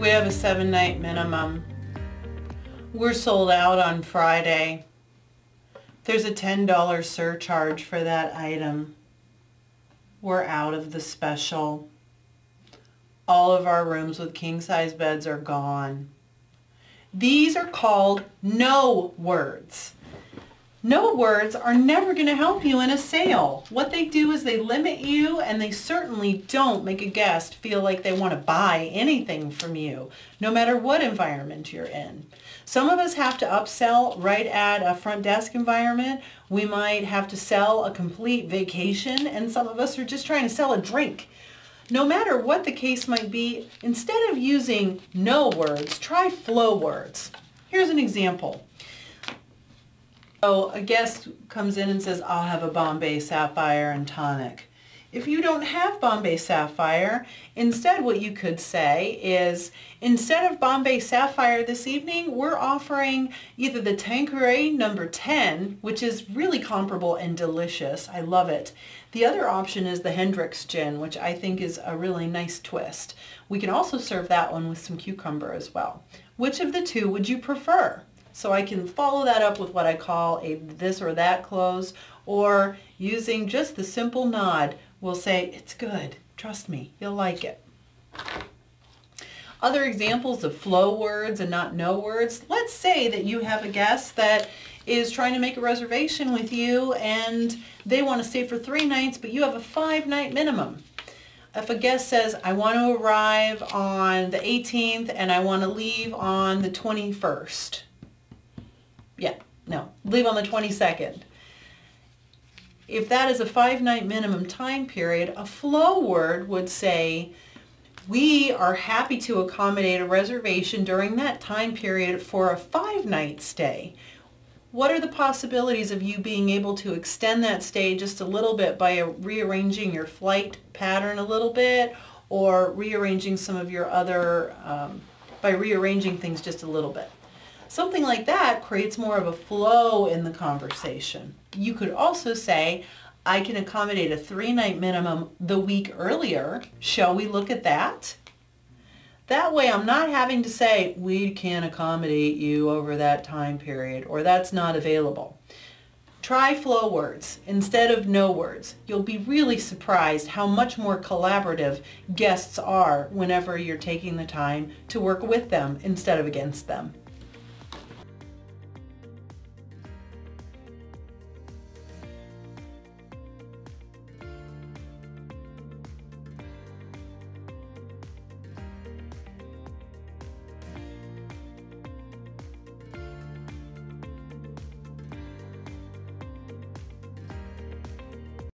We have a 7-night minimum. We're sold out on Friday. There's a $10 surcharge for that item. We're out of the special. All of our rooms with king-size beds are gone. These are called no words. No words are never going to help you in a sale. What they do is they limit you, and they certainly don't make a guest feel like they want to buy anything from you, no matter what environment you're in. Some of us have to upsell right at a front desk environment. We might have to sell a complete vacation, and some of us are just trying to sell a drink. No matter what the case might be, instead of using no words, try flow words. Here's an example. So a guest comes in and says, I'll have a Bombay Sapphire and tonic. If you don't have Bombay Sapphire, instead what you could say is, instead of Bombay Sapphire this evening, we're offering either the Tanqueray number 10, which is really comparable and delicious. I love it. The other option is the Hendrick's Gin, which I think is a really nice twist. We can also serve that one with some cucumber as well. Which of the two would you prefer? So I can follow that up with what I call a this or that close, or using just the simple nod, we'll say, it's good, trust me, you'll like it. Other examples of flow words and not no words. Let's say that you have a guest that is trying to make a reservation with you and they want to stay for 3 nights, but you have a 5-night minimum. If a guest says, I want to arrive on the 18th and I want to leave on the 21st. Leave on the 22nd. If that is a 5-night minimum time period, a flow word would say, we are happy to accommodate a reservation during that time period for a 5-night stay. What are the possibilities of you being able to extend that stay just a little bit by rearranging your flight pattern a little bit, or rearranging some of your other, by rearranging things just a little bit? Something like that creates more of a flow in the conversation. You could also say, I can accommodate a 3-night minimum the week earlier. Shall we look at that? That way I'm not having to say, we can't accommodate you over that time period, or that's not available. Try flow words instead of no words. You'll be really surprised how much more collaborative guests are whenever you're taking the time to work with them instead of against them.